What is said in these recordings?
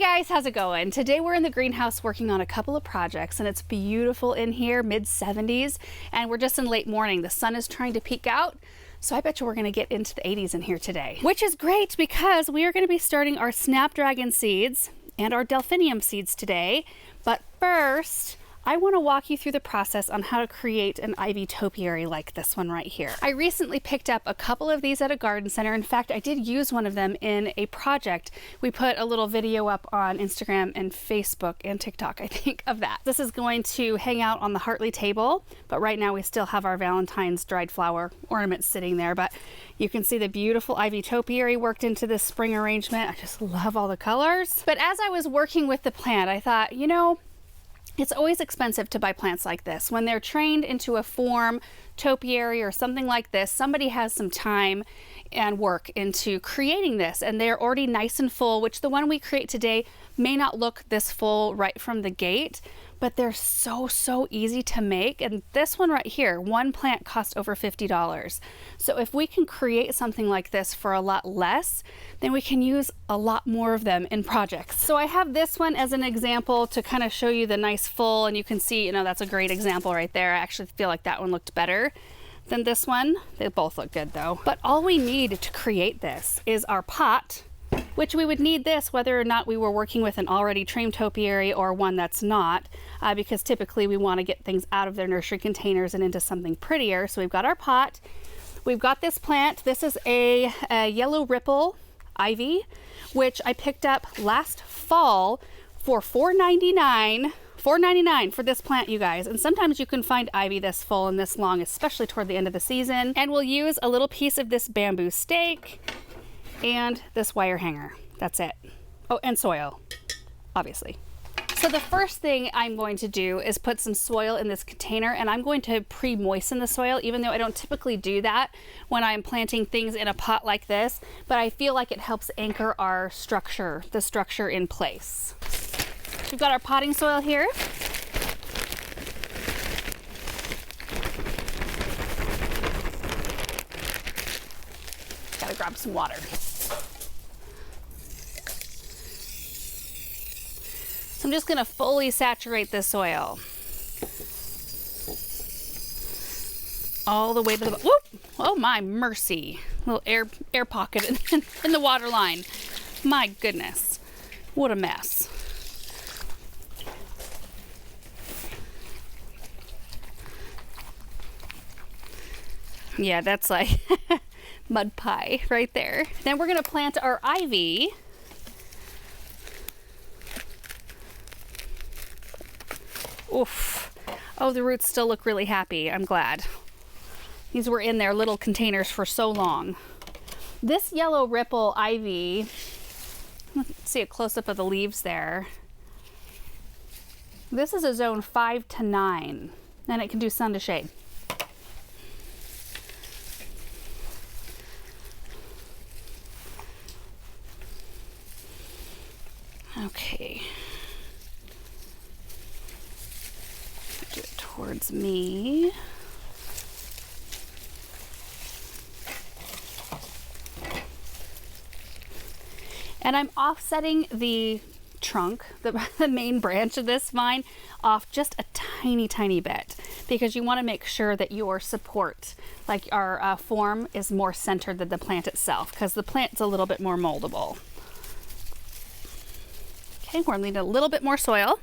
Guys, how's it going? Today we're in the greenhouse working on a couple of projects and it's beautiful in here, mid-70s, and we're just in late morning. The sun is trying to peek out, so I bet you we're going to get into the 80s in here today. Which is great because we are going to be starting our Snapdragon seeds and our Delphinium seeds today. But first, I want to walk you through the process on how to create an ivy topiary like this one right here. I recently picked up a couple of these at a garden center. In fact, I did use one of them in a project. We put a little video up on Instagram and Facebook and TikTok, I think, of that. This is going to hang out on the Hartley table, but right now we still have our Valentine's dried flower ornaments sitting there. But you can see the beautiful ivy topiary worked into this spring arrangement. I just love all the colors. But as I was working with the plant, I thought, you know, it's always expensive to buy plants like this. When they're trained into a form, topiary or something like this, somebody has some time and work into creating this, and they're already nice and full, which the one we create today may not look this full right from the gate, but they're so easy to make. And this one right here, one plant cost over $50. So if we can create something like this for a lot less, then we can use a lot more of them in projects. So I have this one as an example to kind of show you the nice full, and you can see, you know, that's a great example right there. I actually feel like that one looked better than this one. They both look good though. But all we need to create this is our pot, which we would need this whether or not we were working with an already trained topiary or one that's not, because typically we want to get things out of their nursery containers and into something prettier. So we've got our pot, we've got this plant. This is a yellow ripple ivy, which I picked up last fall for $4.99 for this plant, you guys. And sometimes you can find ivy this full and this long, especially toward the end of the season. And we'll use a little piece of this bamboo stake and this wire hanger. That's it. Oh, and soil, obviously. So the first thing I'm going to do is put some soil in this container, and I'm going to pre-moisten the soil, even though I don't typically do that when I'm planting things in a pot like this, but I feel like it helps anchor our structure, the structure in place. We've got our potting soil here. Gotta grab some water. So I'm just gonna fully saturate this soil all the way to the, whoop! Oh my mercy. Little air pocket in the water line. My goodness, what a mess. Yeah, that's like mud pie right there. Then we're gonna plant our ivy. Oof. Oh, the roots still look really happy. I'm glad. These were in their little containers for so long. This yellow ripple ivy, let's see a close-up of the leaves there. This is a zone 5 to 9, and it can do sun to shade. Okay. Do it towards me. And I'm offsetting the trunk, the main branch of this vine, off just a tiny bit, because you want to make sure that your support, like our form, is more centered than the plant itself, because the plant's a little bit more moldable. Okay, we're gonna need a little bit more soil.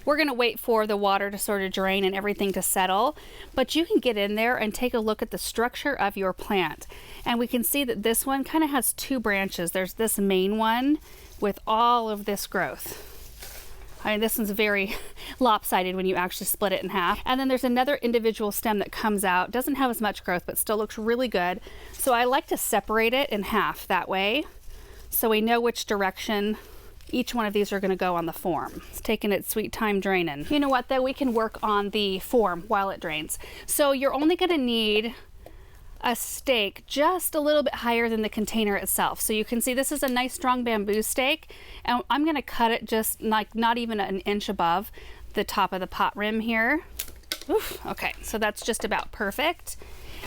We're gonna wait for the water to sort of drain and everything to settle, but you can get in there and take a look at the structure of your plant. And we can see that this one kind of has two branches. There's this main one with all of this growth. I mean, this one's very lopsided when you actually split it in half. And then there's another individual stem that comes out, doesn't have as much growth, but still looks really good. So I like to separate it in half that way, so we know which direction each one of these are gonna go on the form. It's taking its sweet time draining. You know what though, we can work on the form while it drains. So you're only gonna need a stake just a little bit higher than the container itself. So you can see this is a nice strong bamboo stake, and I'm going to cut it just like not even an inch above the top of the pot rim here. Oof, okay, so that's just about perfect.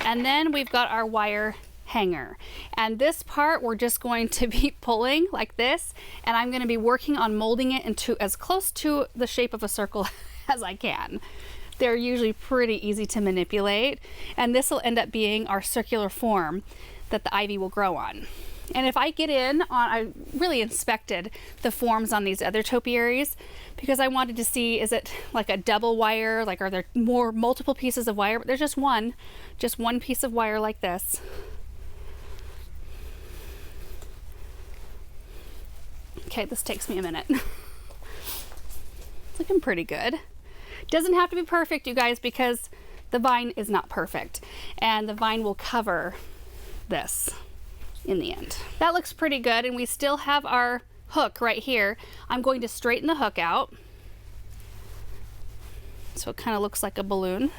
And then we've got our wire hanger, and this part we're just going to be pulling like this, and I'm going to be working on molding it into as close to the shape of a circle as I can. They're usually pretty easy to manipulate, and this will end up being our circular form that the ivy will grow on. And if I get in on, I really inspected the forms on these other topiaries because I wanted to see, is it like a double wire? Like, are there multiple pieces of wire? But there's just one piece of wire like this. Okay, this takes me a minute. It's looking pretty good. Doesn't have to be perfect, you guys, because the vine is not perfect, and the vine will cover this in the end. That looks pretty good, and we still have our hook right here. I'm going to straighten the hook out so it kind of looks like a balloon,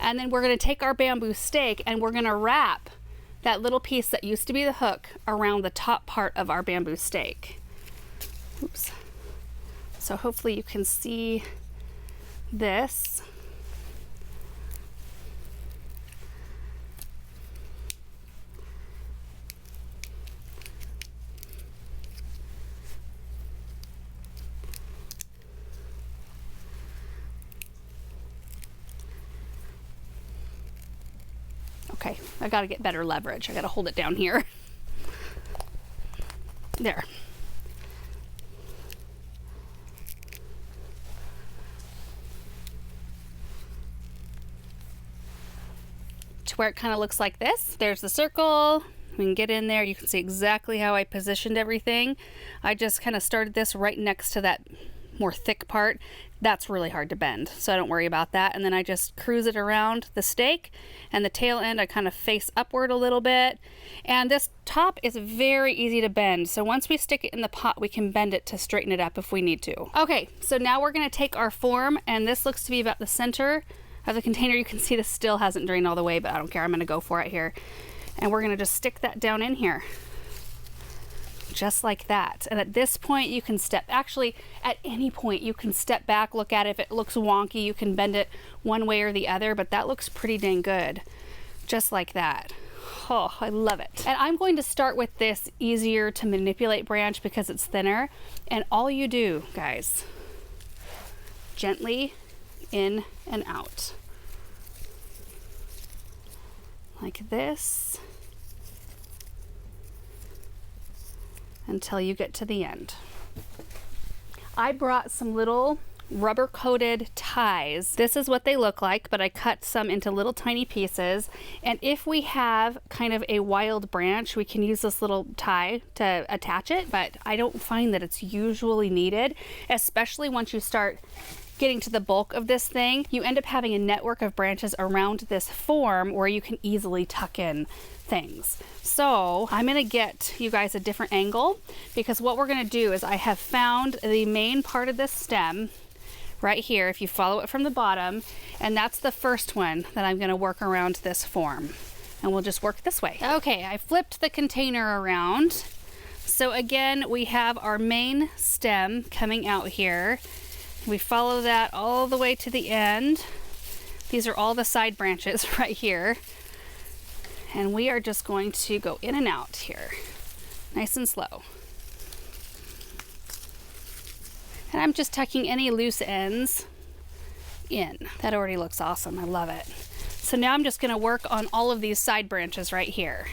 and then we're going to take our bamboo stake and we're going to wrap that little piece that used to be the hook around the top part of our bamboo stake. Oops. So hopefully you can see this. Okay, I gotta get better leverage. I gotta hold it down here. There. To where it kind of looks like this. There's the circle. We can get in there. You can see exactly how I positioned everything. I just kind of started this right next to that more thick part. That's really hard to bend, so I don't worry about that. And then I just cruise it around the stake, and the tail end I kind of face upward a little bit. And this top is very easy to bend, so once we stick it in the pot we can bend it to straighten it up if we need to. Okay, so now we're going to take our form, and this looks to be about the center of the container. You can see this still hasn't drained all the way, but I don't care. I'm going to go for it here, and we're going to just stick that down in here just like that. And at this point you can actually at any point you can step back, look at it. If it looks wonky, you can bend it one way or the other, but that looks pretty dang good just like that. Oh, I love it. And I'm going to start with this easier to manipulate branch because it's thinner, and all you do, guys, gently in and out like this until you get to the end. I brought some little rubber coated ties. This is what they look like, but I cut some into little tiny pieces. And if we have kind of a wild branch, we can use this little tie to attach it, but I don't find that it's usually needed, especially once you start getting to the bulk of this thing. You end up having a network of branches around this form where you can easily tuck in things. So I'm gonna get you guys a different angle, because what we're gonna do is I have found the main part of this stem right here, if you follow it from the bottom, and that's the first one that I'm gonna work around this form, and we'll just work this way. Okay, I flipped the container around. So again, we have our main stem coming out here. We follow that all the way to the end. These are all the side branches right here. And we are just going to go in and out here, nice and slow. And I'm just tucking any loose ends in. That already looks awesome, I love it. So now I'm just gonna work on all of these side branches right here.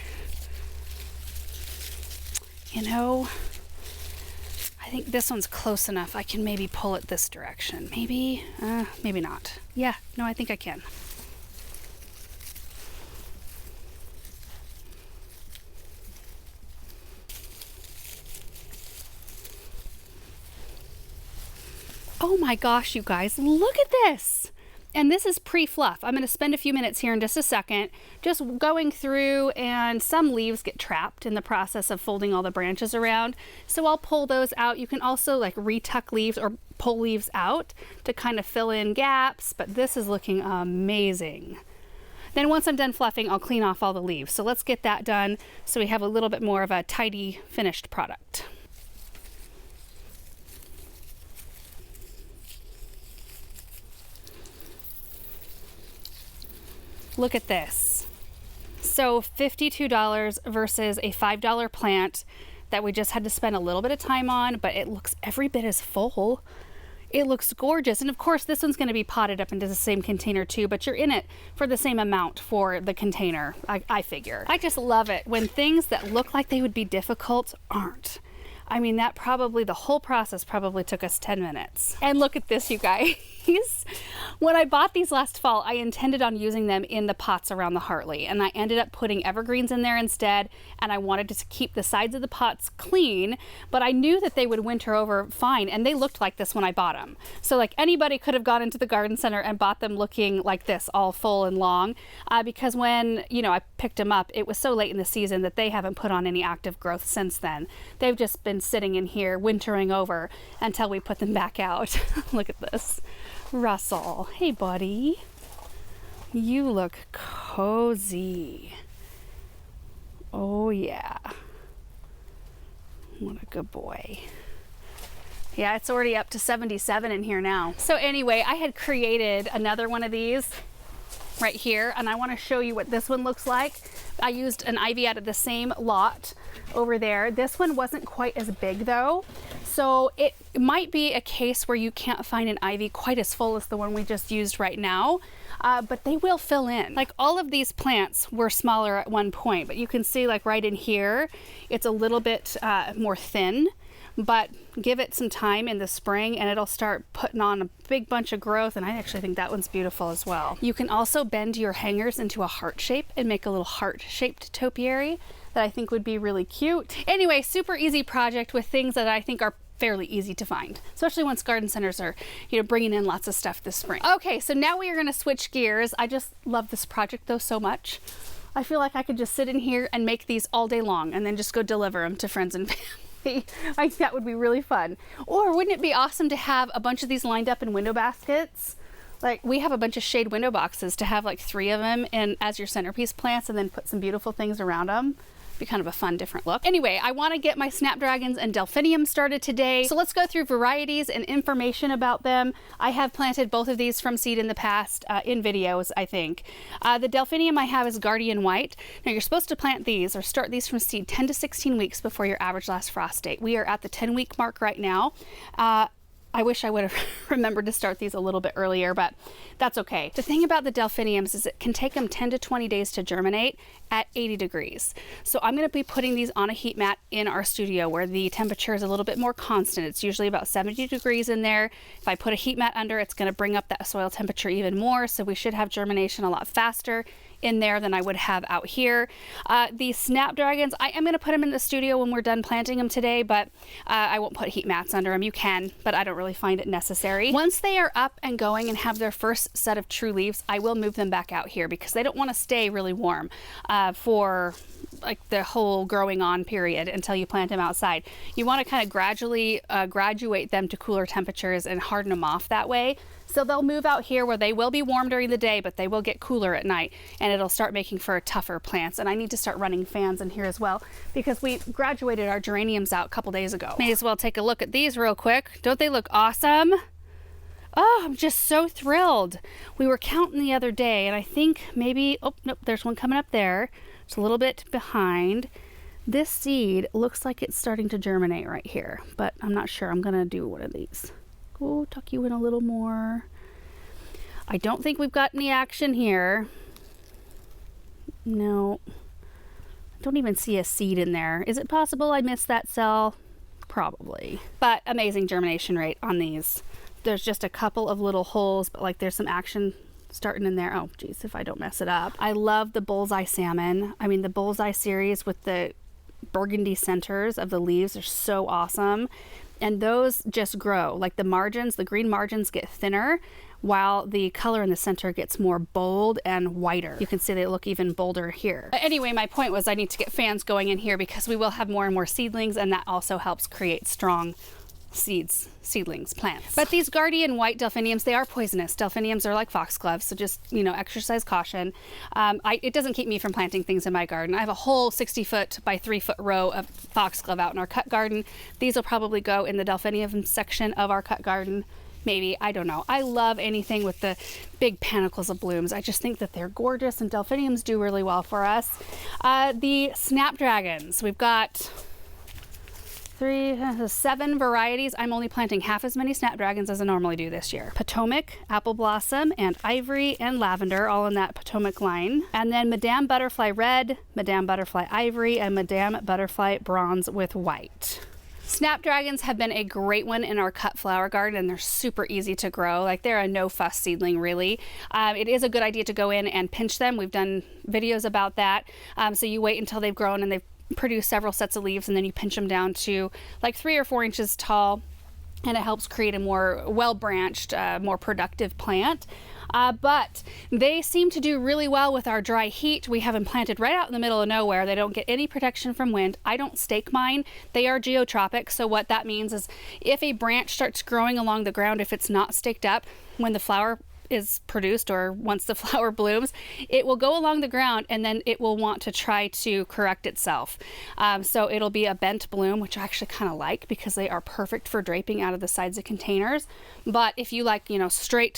You know, I think this one's close enough. I can maybe pull it this direction. Maybe, maybe not. Yeah, no, I think I can. Oh my gosh, you guys, look at this. And this is pre-fluff. I'm gonna spend a few minutes here in just a second, just going through, and some leaves get trapped in the process of folding all the branches around. So I'll pull those out. You can also like retuck leaves or pull leaves out to kind of fill in gaps, but this is looking amazing. Then once I'm done fluffing, I'll clean off all the leaves. So let's get that done so we have a little bit more of a tidy finished product. Look at this. So $52 versus a $5 plant that we just had to spend a little bit of time on, but it looks every bit as full. It looks gorgeous. And of course, this one's going to be potted up into the same container too, but you're in it for the same amount for the container, I figure. I just love it when things that look like they would be difficult aren't. I mean, the whole process probably took us 10 minutes. And look at this, you guys. When I bought these last fall, I intended on using them in the pots around the Hartley, and I ended up putting evergreens in there instead, and I wanted to keep the sides of the pots clean, but I knew that they would winter over fine, and they looked like this when I bought them. So like anybody could have gone into the garden center and bought them looking like this, all full and long, because when, you know, I picked them up, it was so late in the season that they haven't put on any active growth since then. They've just been sitting in here wintering over until we put them back out. Look at this. Russell, hey buddy, you look cozy. Oh yeah, what a good boy. Yeah, it's already up to 77 in here now. So anyway, I had created another one of these right here, and I want to show you what this one looks like. I used an ivy out of the same lot over there. This one wasn't quite as big though, so it might be a case where you can't find an ivy quite as full as the one we just used right now, but they will fill in. Like all of these plants were smaller at one point, but you can see like right in here, it's a little bit more thin. But give it some time in the spring and it'll start putting on a big bunch of growth, and I actually think that one's beautiful as well. You can also bend your hangers into a heart shape and make a little heart-shaped topiary that I think would be really cute. Anyway, super easy project with things that I think are fairly easy to find, especially once garden centers are, you know, bringing in lots of stuff this spring. Okay, so now we are going to switch gears. I just love this project though so much. I feel like I could just sit in here and make these all day long and then just go deliver them to friends and family. I think that would be really fun. Or wouldn't it be awesome to have a bunch of these lined up in window baskets? Like we have a bunch of shade window boxes to have like 3 of them and as your centerpiece plants, and then put some beautiful things around them. Be kind of a fun different look. Anyway, I want to get my Snapdragons and Delphinium started today. So let's go through varieties and information about them. I have planted both of these from seed in the past in videos, I think. The Delphinium I have is Guardian White. Now you're supposed to plant these or start these from seed 10 to 16 weeks before your average last frost date. We are at the 10-week mark right now. I wish I would have remembered to start these a little bit earlier, but that's okay. The thing about the Delphiniums is it can take them 10 to 20 days to germinate at 80 degrees. So I'm going to be putting these on a heat mat in our studio where the temperature is a little bit more constant. It's usually about 70 degrees in there. If I put a heat mat under, it's going to bring up that soil temperature even more. So we should have germination a lot faster in there than I would have out here. The Snapdragons, I am going to put them in the studio when we're done planting them today, but I won't put heat mats under them. You can, but I don't really find it necessary. Once they are up and going and have their first set of true leaves, I will move them back out here because they don't want to stay really warm for like the whole growing on period until you plant them outside. You want to kind of gradually graduate them to cooler temperatures and harden them off that way. So they'll move out here where they will be warm during the day, but they will get cooler at night, and it'll start making for tougher plants. And I need to start running fans in here as well because we graduated our geraniums out a couple days ago. May as well take a look at these real quick. Don't they look awesome? Oh, I'm just so thrilled. We were counting the other day, and I think maybe, oh, nope, there's one coming up there. It's a little bit behind. This seed looks like it's starting to germinate right here, but I'm not sure. I'm gonna do one of these. Go tuck you in a little more. I don't think we've got any action here. No, I don't even see a seed in there. Is it possible I missed that cell? Probably. But amazing germination rate on these. There's just a couple of little holes, but like there's some action starting in there. Oh geez, if I don't mess it up. I love the bullseye salmon. I mean, the bullseye series with the burgundy centers of the leaves are so awesome. And those just grow. Like the margins, the green margins get thinner while the color in the center gets more bold and whiter. You can see they look even bolder here. Anyway, my point was I need to get fans going in here because we will have more and more seedlings, and that also helps create strong seedlings, plants. But these guardian white delphiniums, they are poisonous. Delphiniums are like foxgloves, so just, you know, exercise caution. It doesn't keep me from planting things in my garden. I have a whole 60-foot by 3-foot row of foxglove out in our cut garden. These will probably go in the delphinium section of our cut garden. Maybe, I don't know. I love anything with the big panicles of blooms. I just think that they're gorgeous, and delphiniums do really well for us. The snapdragons, we've got 7 varieties. I'm only planting half as many snapdragons as I normally do this year. Potomac, apple blossom, and ivory and lavender, all in that Potomac line. And then Madame Butterfly red, Madame Butterfly ivory, and Madame Butterfly bronze with white. Snapdragons have been a great one in our cut flower garden, and they're super easy to grow. Like, they're a no-fuss seedling, really. It is a good idea to go in and pinch them. We've done videos about that. So you wait until they've grown and they've produced several sets of leaves, and then you pinch them down to like 3 or 4 inches tall, and it helps create a more well-branched, more productive plant. But they seem to do really well with our dry heat. We have them planted right out in the middle of nowhere. They don't get any protection from wind. I don't stake mine. They are geotropic, so what that means is if a branch starts growing along the ground, if it's not staked up when the flower is produced, or once the flower blooms, it will go along the ground, and then it will want to try to correct itself. So it'll be a bent bloom, which I actually kind of like because they are perfect for draping out of the sides of containers. But if you like, you know,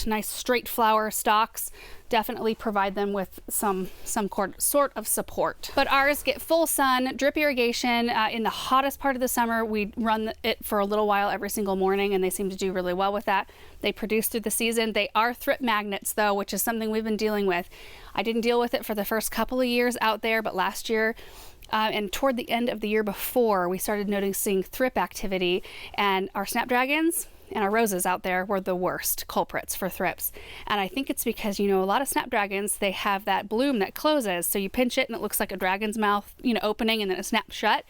nice straight flower stalks, definitely provide them with some sort of support. But ours get full sun, drip irrigation. In the hottest part of the summer, we run it for a little while every single morning, and they seem to do really well with that. They produce through the season. They are thrip magnets, though, which is something we've been dealing with. I didn't deal with it for the first couple of years out there, but last year and toward the end of the year before, we started noticing thrip activity, and our snapdragons and our roses out there were the worst culprits for thrips. And I think it's because, you know, a lot of snapdragons, they have that bloom that closes. So you pinch it and it looks like a dragon's mouth, you know, opening, and then it snaps shut.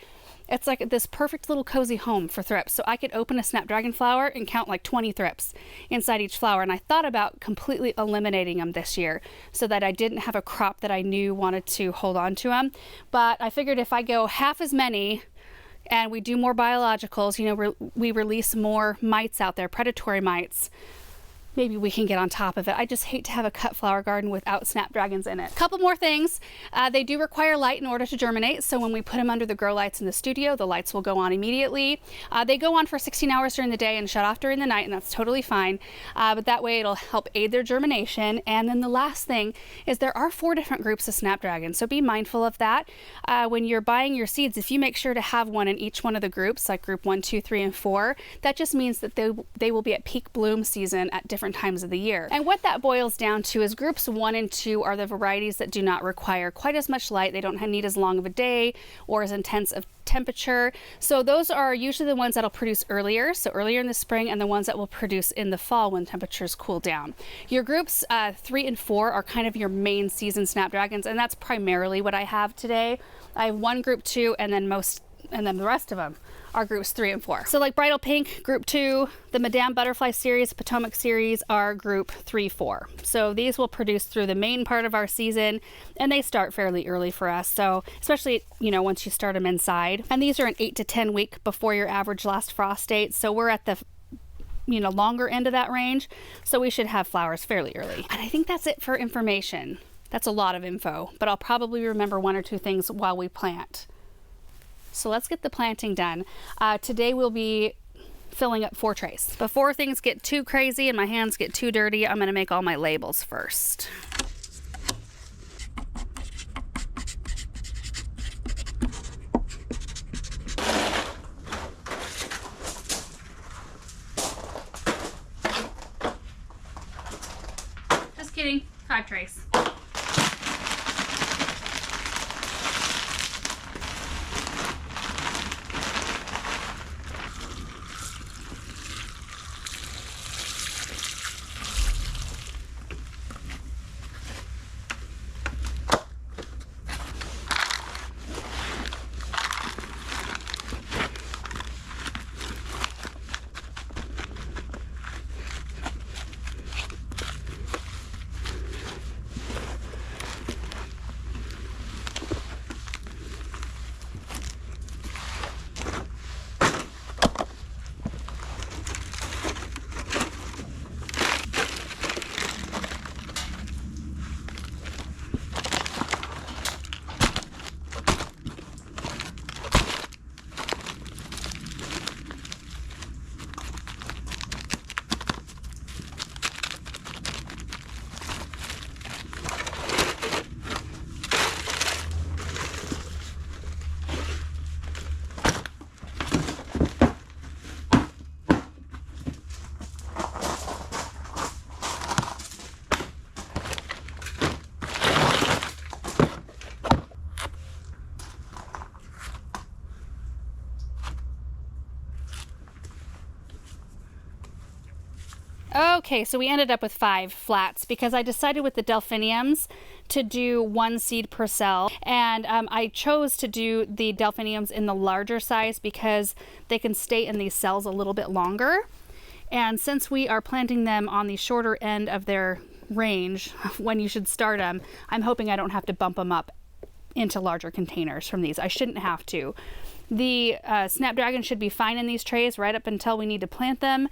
It's like this perfect little cozy home for thrips. So I could open a snapdragon flower and count like 20 thrips inside each flower. And I thought about completely eliminating them this year so that I didn't have a crop that I knew wanted to hold on to them. But I figured if I go half as many and we do more biologicals, you know, we release more mites out there, predatory mites, maybe we can get on top of it. I just hate to have a cut flower garden without snapdragons in it. Couple more things. They do require light in order to germinate. So when we put them under the grow lights in the studio, the lights will go on immediately. They go on for 16 hours during the day and shut off during the night, and that's totally fine. But that way it'll help aid their germination. And then the last thing is there are 4 different groups of snapdragons. So be mindful of that. When you're buying your seeds, if you make sure to have one in each one of the groups, like group 1, 2, 3, and 4, that just means that they will be at peak bloom season at different times of the year. And what that boils down to is groups 1 and 2 are the varieties that do not require quite as much light. They don't need as long of a day or as intense of temperature. So those are usually the ones that'll produce earlier, so earlier in the spring, and the ones that will produce in the fall when temperatures cool down. Your groups 3 and 4 are kind of your main season snapdragons, and that's primarily what I have today. I have one group 2, and then the rest of them are groups 3 and 4. So like Bridal Pink, group 2, the Madame Butterfly series, Potomac series are group 3, 4. So these will produce through the main part of our season, and they start fairly early for us. So especially, you know, once you start them inside. And these are an 8 to 10 week before your average last frost date. So we're at the, you know, longer end of that range. So we should have flowers fairly early. And I think that's it for information. That's a lot of info, but I'll probably remember 1 or 2 things while we plant. So let's get the planting done. Today we'll be filling up 4 trays. Before things get too crazy and my hands get too dirty, I'm gonna make all my labels first. Just kidding, 5 trays. Okay, so we ended up with 5 flats because I decided with the delphiniums to do 1 seed per cell, and I chose to do the delphiniums in the larger size because they can stay in these cells a little bit longer. And since we are planting them on the shorter end of their range when you should start them, I'm hoping I don't have to bump them up into larger containers from these. I shouldn't have to. The Snapdragon should be fine in these trays right up until we need to plant them.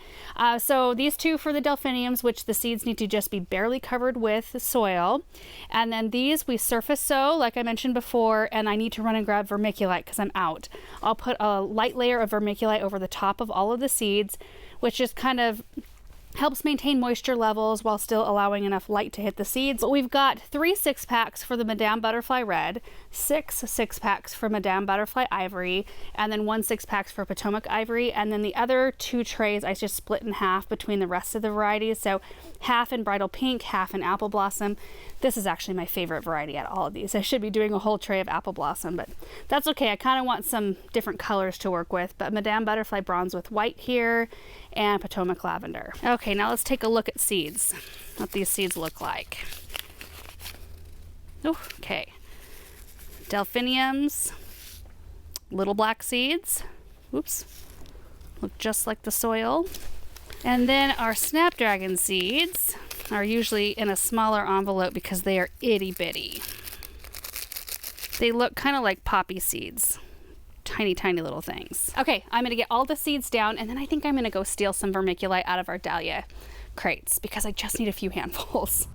So these 2 for the delphiniums, which the seeds need to just be barely covered with soil. And then these we surface sow, like I mentioned before, and I need to run and grab vermiculite because I'm out. I'll put a light layer of vermiculite over the top of all of the seeds, which just kind of helps maintain moisture levels while still allowing enough light to hit the seeds. But we've got 3 6-packs for the Madame Butterfly Red, 6 6-packs for Madame Butterfly Ivory, and then 1 6-pack for Potomac Ivory. And then the other 2 trays I just split in half between the rest of the varieties. So half in Bridal Pink, half in Apple Blossom. This is actually my favorite variety out of all of these. I should be doing a whole tray of Apple Blossom, but that's okay. I kind of want some different colors to work with. But Madame Butterfly Bronze with white here, and Potomac Lavender. Okay, now let's take a look at seeds, what these seeds look like. Okay, delphiniums, little black seeds, oops, look just like the soil. And then our Snapdragon seeds are usually in a smaller envelope because they are itty bitty. They look kind of like poppy seeds. Tiny, tiny little things. Okay, I'm gonna get all the seeds down, and then I think I'm gonna go steal some vermiculite out of our dahlia crates because I just need a few handfuls.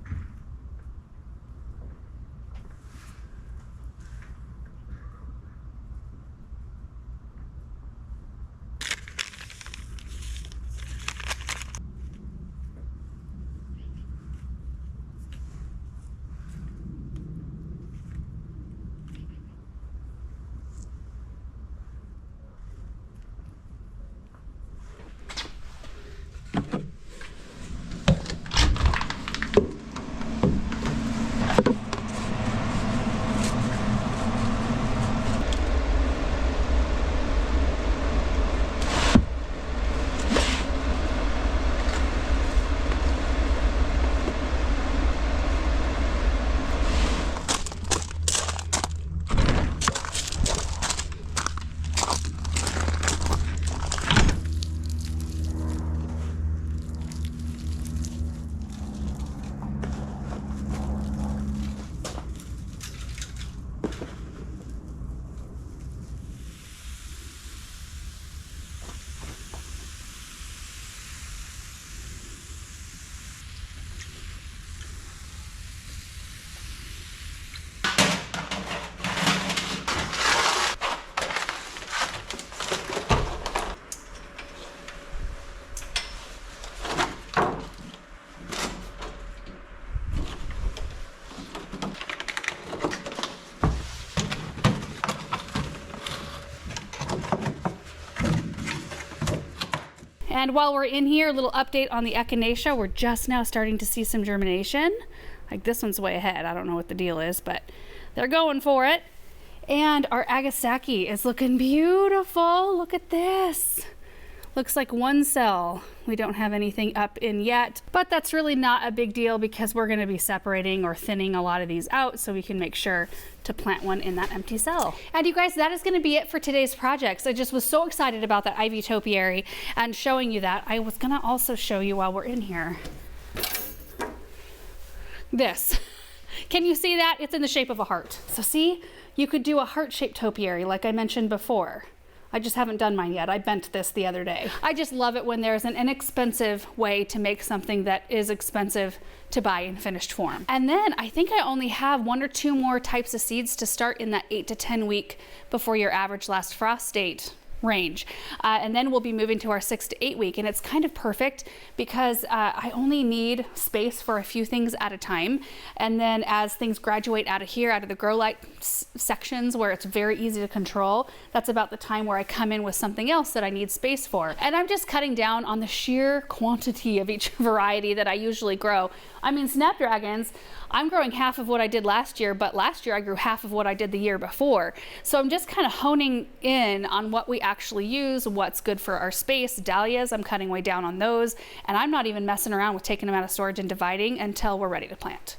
And while we're in here, a little update on the echinacea. We're just now starting to see some germination. Like this one's way ahead. I don't know what the deal is, but they're going for it. And our agasaki is looking beautiful. Look at this. Looks like 1 cell. We don't have anything up in yet, but that's really not a big deal because we're gonna be separating or thinning a lot of these out so we can make sure to plant one in that empty cell. And you guys, that is gonna be it for today's projects. I just was so excited about that ivy topiary and showing you that. I was gonna also show you while we're in here. This. Can you see that? It's in the shape of a heart. So see, you could do a heart-shaped topiary like I mentioned before. I just haven't done mine yet. I bent this the other day. I just love it when there's an inexpensive way to make something that is expensive to buy in finished form. And then I think I only have 1 or 2 more types of seeds to start in that 8 to 10 week before your average last frost date range. And then we'll be moving to our 6 to 8 week, and it's kind of perfect because I only need space for a few things at a time. And then as things graduate out of here, out of the grow light sections where it's very easy to control, that's about the time where I come in with something else that I need space for. And I'm just cutting down on the sheer quantity of each variety that I usually grow. I mean, Snapdragons, I'm growing half of what I did last year, but last year I grew half of what I did the year before. So I'm just kind of honing in on what we actually use, what's good for our space. Dahlias, I'm cutting way down on those, and I'm not even messing around with taking them out of storage and dividing until we're ready to plant.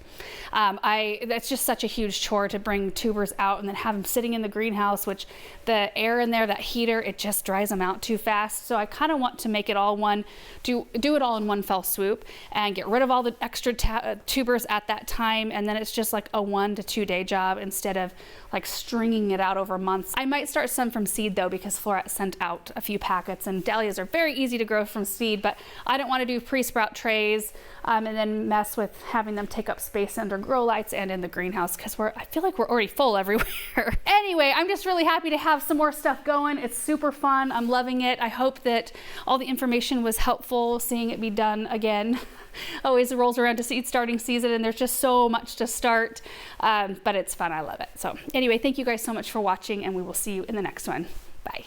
That's just such a huge chore to bring tubers out and then have them sitting in the greenhouse, which the air in there, that heater, it just dries them out too fast. So I kind of want to make it all do it all in one fell swoop and get rid of all the extra tubers at that time. And then it's just like a 1 to 2 day job instead of like stringing it out over months. I might start some from seed though, because Florette sent out a few packets, and dahlias are very easy to grow from seed, but I don't want to do pre-sprout trays and then mess with having them take up space under grow lights and in the greenhouse, because I feel like we're already full everywhere. Anyway, I'm just really happy to have some more stuff going. It's super fun. I'm loving it. I hope that all the information was helpful, seeing it be done again. Always rolls around to seed starting season and there's just so much to start, but it's fun. I love it. So anyway, thank you guys so much for watching, and we will see you in the next one. Bye.